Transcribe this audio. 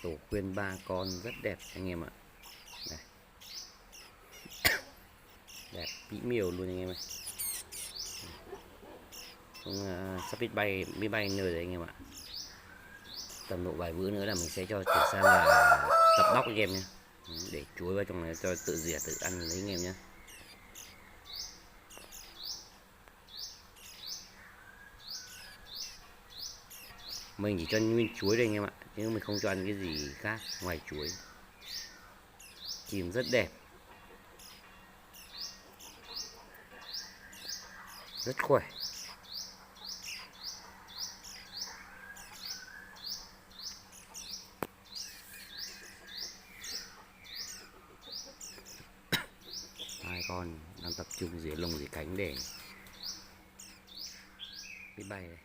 Tổ khuyên 3 con rất đẹp anh em ạ. Đây. Đẹp mỹ miều luôn anh em ơi. Sắp biết bay máy bay nơi rồi anh em ạ. Tầm độ vài bữa nữa là mình sẽ cho chuyển sang là tập bóc anh em nhé, để chuối vào trong này cho tự dẻ tự ăn lấy anh em nhé. Mình chỉ cho nguyên chuối đây anh em ạ, chứ mình không cho ăn cái gì khác ngoài chuối. Chim rất đẹp, rất khỏe. Hai con đang tập trung rỉa lông rỉa cánh để biết bay đây.